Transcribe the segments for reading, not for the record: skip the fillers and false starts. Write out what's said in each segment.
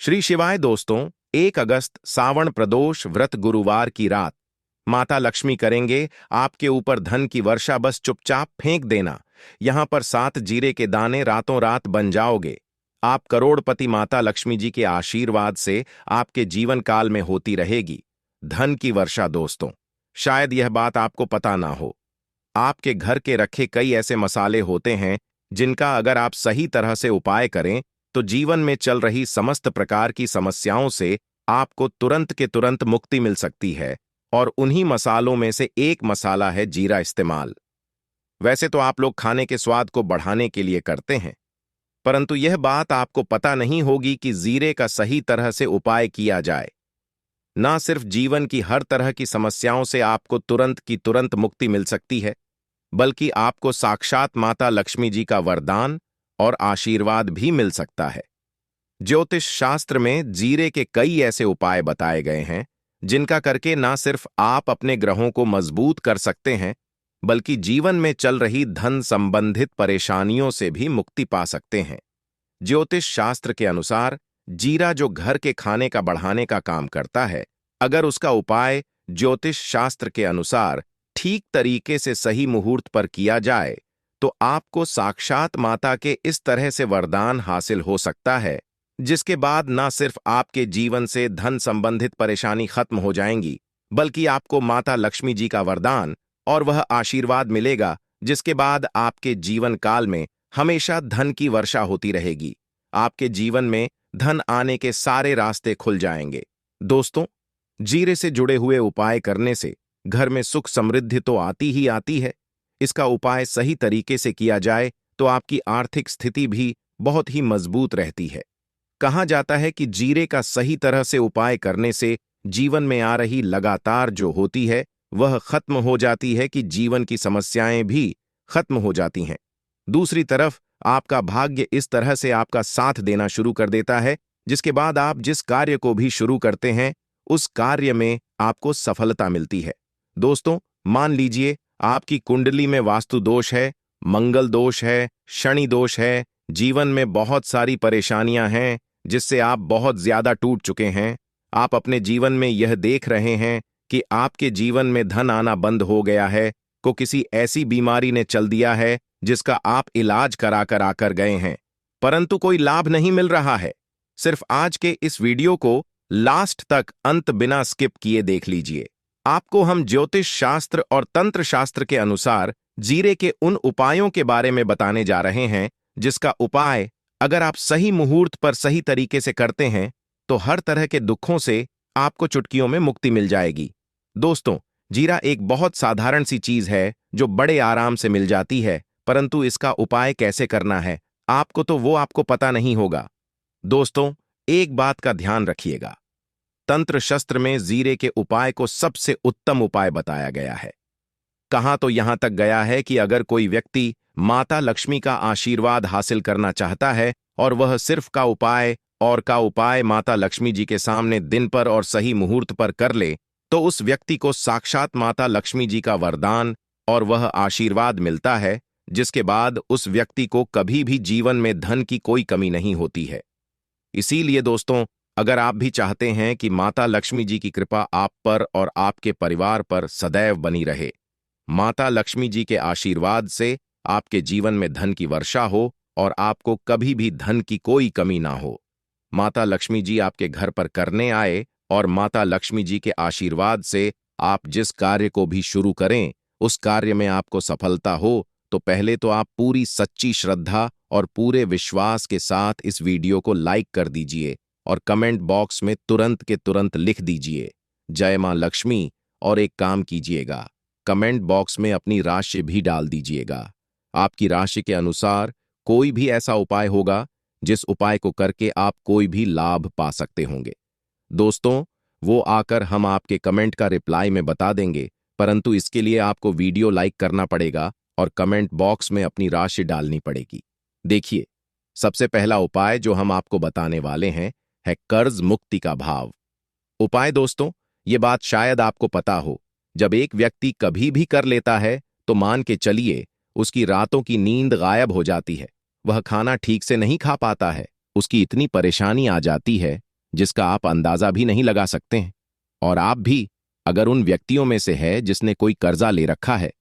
श्री शिवाय दोस्तों, 1 अगस्त सावन प्रदोष व्रत गुरुवार की रात माता लक्ष्मी करेंगे आपके ऊपर धन की वर्षा। बस चुपचाप फेंक देना। यहां पर 7 जीरे के दाने, रातों रात बन जाओगे आप करोड़पति। माता लक्ष्मी जी के आशीर्वाद से आपके जीवन काल में होती रहेगी धन की वर्षा। दोस्तों, शायद यह बात आपको पता ना हो, आपके घर के रखे कई ऐसे मसाले होते हैं जिनका अगर आप सही तरह से उपाय करें तो जीवन में चल रही समस्त प्रकार की समस्याओं से आपको तुरंत के तुरंत मुक्ति मिल सकती है। और उन्हीं मसालों में से एक मसाला है जीरा इस्तेमाल। वैसे तो आप लोग खाने के स्वाद को बढ़ाने के लिए करते हैं, परंतु यह बात आपको पता नहीं होगी कि जीरे का सही तरह से उपाय किया जाए, ना सिर्फ जीवन की हर तरह की समस्याओं से आपको तुरंत की तुरंत मुक्ति मिल सकती है, बल्कि आपको साक्षात माता लक्ष्मी जी का वरदान और आशीर्वाद भी मिल सकता है। ज्योतिष शास्त्र में जीरे के कई ऐसे उपाय बताए गए हैं जिनका करके ना सिर्फ आप अपने ग्रहों को मजबूत कर सकते हैं, बल्कि जीवन में चल रही धन संबंधित परेशानियों से भी मुक्ति पा सकते हैं। ज्योतिष शास्त्र के अनुसार जीरा जो घर के खाने का बढ़ाने का काम करता है, अगर उसका उपाय ज्योतिष शास्त्र के अनुसार ठीक तरीके से सही मुहूर्त पर किया जाए तो आपको साक्षात माता के इस तरह से वरदान हासिल हो सकता है जिसके बाद ना सिर्फ आपके जीवन से धन संबंधित परेशानी खत्म हो जाएंगी, बल्कि आपको माता लक्ष्मी जी का वरदान और वह आशीर्वाद मिलेगा जिसके बाद आपके जीवन काल में हमेशा धन की वर्षा होती रहेगी। आपके जीवन में धन आने के सारे रास्ते खुल जाएंगे। दोस्तों, जीरे से जुड़े हुए उपाय करने से घर में सुख समृद्धि तो आती ही आती है, इसका उपाय सही तरीके से किया जाए तो आपकी आर्थिक स्थिति भी बहुत ही मजबूत रहती है। कहा जाता है कि जीरे का सही तरह से उपाय करने से जीवन में आ रही लगातार जो होती है वह खत्म हो जाती है, कि जीवन की समस्याएं भी खत्म हो जाती हैं। दूसरी तरफ आपका भाग्य इस तरह से आपका साथ देना शुरू कर देता है जिसके बाद आप जिस कार्य को भी शुरू करते हैं उस कार्य में आपको सफलता मिलती है। दोस्तों, मान लीजिए आपकी कुंडली में वास्तु दोष है, मंगल दोष है, शनि दोष है, जीवन में बहुत सारी परेशानियां हैं जिससे आप बहुत ज्यादा टूट चुके हैं। आप अपने जीवन में यह देख रहे हैं कि आपके जीवन में धन आना बंद हो गया है, को किसी ऐसी बीमारी ने चल दिया है जिसका आप इलाज करा कर आकर गए हैं, परंतु कोई लाभ नहीं मिल रहा है। सिर्फ आज के इस वीडियो को लास्ट तक अंत बिना स्किप किए देख लीजिए। आपको हम ज्योतिष शास्त्र और तंत्र शास्त्र के अनुसार जीरे के उन उपायों के बारे में बताने जा रहे हैं जिसका उपाय अगर आप सही मुहूर्त पर सही तरीके से करते हैं तो हर तरह के दुखों से आपको चुटकियों में मुक्ति मिल जाएगी। दोस्तों, जीरा एक बहुत साधारण सी चीज है जो बड़े आराम से मिल जाती है, परंतु इसका उपाय कैसे करना है आपको तो वो आपको पता नहीं होगा। दोस्तों, एक बात का ध्यान रखिएगा, तंत्र शस्त्र में जीरे के उपाय को सबसे उत्तम उपाय बताया गया है। कहां तो यहां तक गया है कि अगर कोई व्यक्ति माता लक्ष्मी का आशीर्वाद हासिल करना चाहता है और वह सिर्फ का उपाय माता लक्ष्मी जी के सामने दिन पर और सही मुहूर्त पर कर ले तो उस व्यक्ति को साक्षात माता लक्ष्मी जी का वरदान और वह आशीर्वाद मिलता है जिसके बाद उस व्यक्ति को कभी भी जीवन में धन की कोई कमी नहीं होती है। इसीलिए दोस्तों, अगर आप भी चाहते हैं कि माता लक्ष्मी जी की कृपा आप पर और आपके परिवार पर सदैव बनी रहे, माता लक्ष्मी जी के आशीर्वाद से आपके जीवन में धन की वर्षा हो और आपको कभी भी धन की कोई कमी ना हो, माता लक्ष्मी जी आपके घर पर करने आए और माता लक्ष्मी जी के आशीर्वाद से आप जिस कार्य को भी शुरू करें उस कार्य में आपको सफलता हो, तो पहले तो आप पूरी सच्ची श्रद्धा और पूरे विश्वास के साथ इस वीडियो को लाइक कर दीजिए और कमेंट बॉक्स में तुरंत के तुरंत लिख दीजिए जय मां लक्ष्मी, और एक काम कीजिएगा, कमेंट बॉक्स में अपनी राशि भी डाल दीजिएगा। आपकी राशि के अनुसार कोई भी ऐसा उपाय होगा जिस उपाय को करके आप कोई भी लाभ पा सकते होंगे। दोस्तों, वो आकर हम आपके कमेंट का रिप्लाई में बता देंगे, परंतु इसके लिए आपको वीडियो लाइक करना पड़ेगा और कमेंट बॉक्स में अपनी राशि डालनी पड़ेगी। देखिए, सबसे पहला उपाय जो हम आपको बताने वाले हैं है कर्ज मुक्ति का भाव उपाय। दोस्तों, ये बात शायद आपको पता हो, जब एक व्यक्ति कभी भी कर लेता है तो मान के चलिए उसकी रातों की नींद गायब हो जाती है, वह खाना ठीक से नहीं खा पाता है, उसकी इतनी परेशानी आ जाती है जिसका आप अंदाजा भी नहीं लगा सकते हैं। और आप भी अगर उन व्यक्तियों में से है जिसने कोई कर्जा ले रखा है,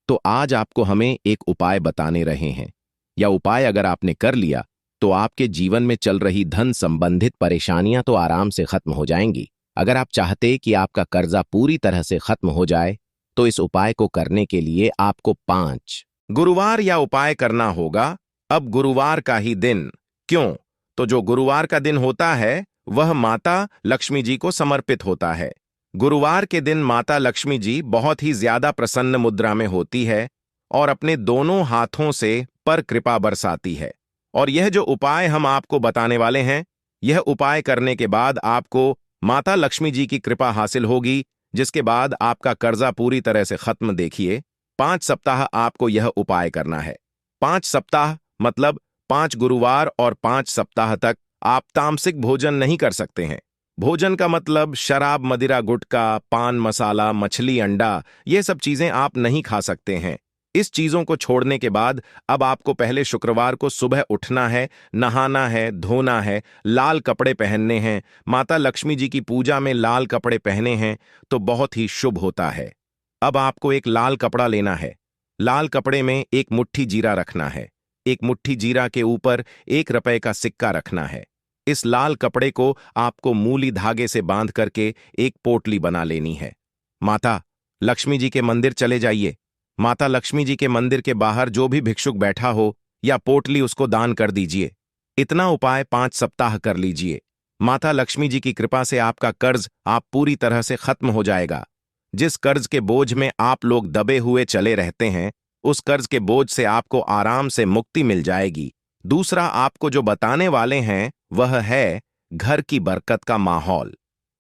तो आज आपको हमें एक उपाय बताने रहे हैं। यह उपाय अगर आपने कर लिया तो आपके जीवन में चल रही धन संबंधित परेशानियां तो आराम से खत्म हो जाएंगी। अगर आप चाहते कि आपका कर्जा पूरी तरह से खत्म हो जाए तो इस उपाय को करने के लिए आपको 5 गुरुवार या उपाय करना होगा। अब गुरुवार का ही दिन, क्यों? तो जो गुरुवार का दिन होता है वह माता लक्ष्मी जी को समर्पित होता है। गुरुवार के दिन माता लक्ष्मी जी बहुत ही ज्यादा प्रसन्न मुद्रा में होती है और अपने दोनों हाथों से पर कृपा बरसाती है। और यह जो उपाय हम आपको बताने वाले हैं, यह उपाय करने के बाद आपको माता लक्ष्मी जी की कृपा हासिल होगी, जिसके बाद आपका कर्जा पूरी तरह से खत्म। देखिए, 5 सप्ताह आपको यह उपाय करना है। 5 सप्ताह मतलब 5 गुरुवार और 5 सप्ताह तक आप तामसिक भोजन नहीं कर सकते हैं। भोजन का मतलब शराब, मदिरा, गुटखा, पान मसाला, मछली, अंडा, ये सब चीजें आप नहीं खा सकते हैं। इस चीजों को छोड़ने के बाद अब आपको पहले शुक्रवार को सुबह उठना है, नहाना है, धोना है, लाल कपड़े पहनने हैं। माता लक्ष्मी जी की पूजा में लाल कपड़े पहने हैं तो बहुत ही शुभ होता है। अब आपको एक लाल कपड़ा लेना है। लाल कपड़े में एक मुट्ठी जीरा रखना है। एक मुट्ठी जीरा के ऊपर 1 रुपए का सिक्का रखना है। इस लाल कपड़े को आपको मूली धागे से बांध करके एक पोटली बना लेनी है। माता लक्ष्मी जी के मंदिर चले जाइए। माता लक्ष्मी जी के मंदिर के बाहर जो भी भिक्षुक बैठा हो या पोटली उसको दान कर दीजिए। इतना उपाय 5 सप्ताह कर लीजिए। माता लक्ष्मी जी की कृपा से आपका कर्ज आप पूरी तरह से खत्म हो जाएगा। जिस कर्ज के बोझ में आप लोग दबे हुए चले रहते हैं, उस कर्ज के बोझ से आपको आराम से मुक्ति मिल जाएगी। दूसरा आपको जो बताने वाले हैं वह है घर की बरकत का माहौल।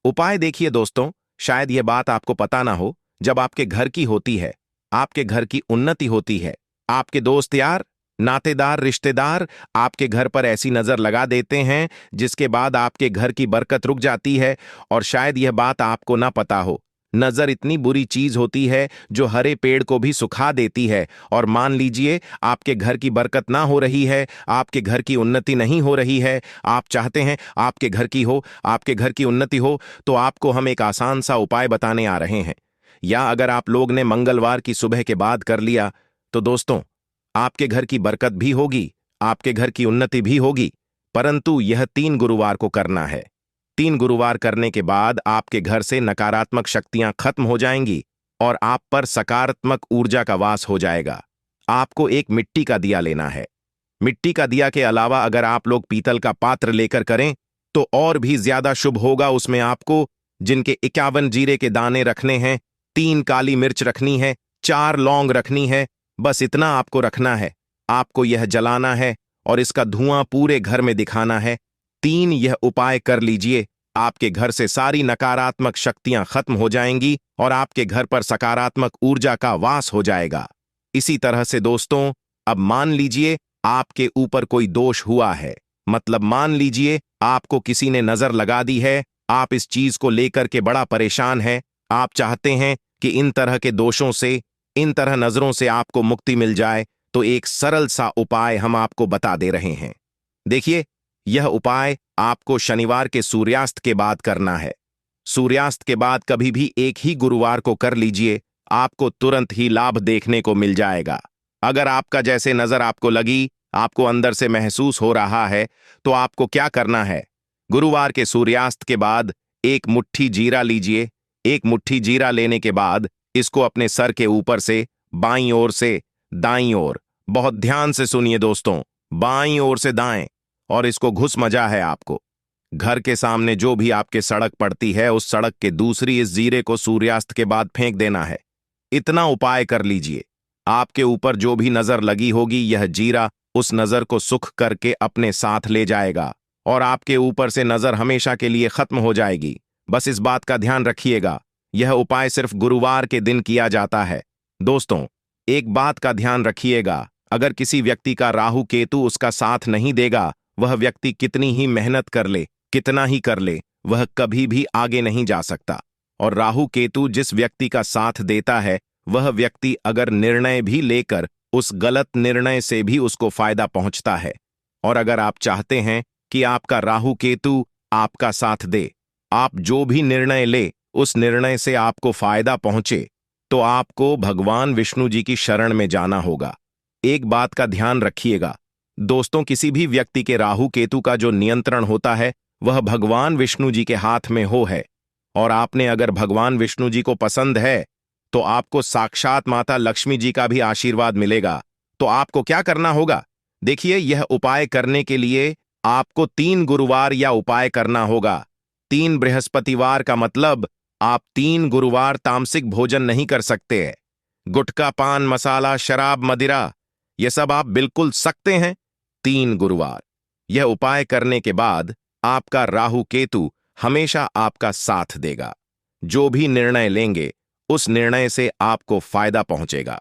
उपाय देखिए दोस्तों, शायद यह बात आपको पता ना हो, जब आपके घर की होती है, आपके घर की उन्नति होती है, आपके दोस्त यार, नातेदार, रिश्तेदार आपके घर पर ऐसी नजर लगा देते हैं जिसके बाद आपके घर की बरकत रुक जाती है। और शायद यह बात आपको ना पता हो, नजर इतनी बुरी चीज होती है जो हरे पेड़ को भी सुखा देती है। और मान लीजिए आपके घर की बरकत ना हो रही है, आपके घर की उन्नति नहीं हो रही है, आप चाहते हैं आपके घर की हो, आपके घर की उन्नति हो, तो आपको हम एक आसान सा उपाय बताने आ रहे हैं। या अगर आप लोग ने मंगलवार की सुबह के बाद कर लिया तो दोस्तों, आपके घर की बरकत भी होगी, आपके घर की उन्नति भी होगी। परंतु यह 3 गुरुवार को करना है। 3 गुरुवार करने के बाद आपके घर से नकारात्मक शक्तियां खत्म हो जाएंगी और आप पर सकारात्मक ऊर्जा का वास हो जाएगा। आपको एक मिट्टी का दिया लेना है। मिट्टी का दिया के अलावा अगर आप लोग पीतल का पात्र लेकर करें तो और भी ज्यादा शुभ होगा। उसमें आपको जिनके 51 जीरे के दाने रखने हैं, 3 काली मिर्च रखनी है, 4 लौंग रखनी है, बस इतना आपको रखना है। आपको यह जलाना है और इसका धुआं पूरे घर में दिखाना है। 3 यह उपाय कर लीजिए, आपके घर से सारी नकारात्मक शक्तियां खत्म हो जाएंगी और आपके घर पर सकारात्मक ऊर्जा का वास हो जाएगा। इसी तरह से दोस्तों, अब मान लीजिए आपके ऊपर कोई दोष हुआ है, मतलब मान लीजिए आपको किसी ने नजर लगा दी है, आप इस चीज को लेकर के बड़ा परेशान हैं, आप चाहते हैं कि इन तरह के दोषों से, इन तरह नजरों से आपको मुक्ति मिल जाए, तो एक सरल सा उपाय हम आपको बता दे रहे हैं। देखिए, यह उपाय आपको शनिवार के सूर्यास्त के बाद करना है। सूर्यास्त के बाद कभी भी एक ही गुरुवार को कर लीजिए, आपको तुरंत ही लाभ देखने को मिल जाएगा। अगर आपका जैसे नजर आपको लगी, आपको अंदर से महसूस हो रहा है, तो आपको क्या करना है? गुरुवार के सूर्यास्त के बाद एक मुट्ठी जीरा लीजिए। एक मुट्ठी जीरा लेने के बाद इसको अपने सर के ऊपर से बाईं ओर से दाईं ओर, बहुत ध्यान से सुनिए दोस्तों, बाईं ओर से दाएं, और इसको घुस मजा है आपको। घर के सामने जो भी आपके सड़क पड़ती है, उस सड़क के दूसरी इस जीरे को सूर्यास्त के बाद फेंक देना है। इतना उपाय कर लीजिए। आपके ऊपर जो भी नजर लगी होगी, यह जीरा उस नजर को सुख करके अपने साथ ले जाएगा और आपके ऊपर से नजर हमेशा के लिए खत्म हो जाएगी। बस इस बात का ध्यान रखिएगा, यह उपाय सिर्फ गुरुवार के दिन किया जाता है। दोस्तों, एक बात का ध्यान रखिएगा, अगर किसी व्यक्ति का राहु केतु उसका साथ नहीं देगा, वह व्यक्ति कितनी ही मेहनत कर ले, कितना ही कर ले, वह कभी भी आगे नहीं जा सकता। और राहु केतु जिस व्यक्ति का साथ देता है, वह व्यक्ति अगर निर्णय भी लेकर उस गलत निर्णय से भी उसको फायदा पहुंचता है। और अगर आप चाहते हैं कि आपका राहु केतु आपका साथ दे। आप जो भी निर्णय ले उस निर्णय से आपको फायदा पहुंचे तो आपको भगवान विष्णु जी की शरण में जाना होगा। एक बात का ध्यान रखिएगा दोस्तों, किसी भी व्यक्ति के राहु केतु का जो नियंत्रण होता है वह भगवान विष्णु जी के हाथ में है। और आपने अगर भगवान विष्णु जी को पसंद है तो आपको साक्षात माता लक्ष्मी जी का भी आशीर्वाद मिलेगा। तो आपको क्या करना होगा, देखिए, यह उपाय करने के लिए आपको 3 गुरुवार या उपाय करना होगा। 3 बृहस्पतिवार का मतलब आप 3 गुरुवार तामसिक भोजन नहीं कर सकते हैं। गुटखा, पान मसाला, शराब, मदिरा, यह सब आप बिल्कुल सकते हैं 3 गुरुवार। यह उपाय करने के बाद आपका राहु केतु हमेशा आपका साथ देगा। जो भी निर्णय लेंगे उस निर्णय से आपको फायदा पहुंचेगा।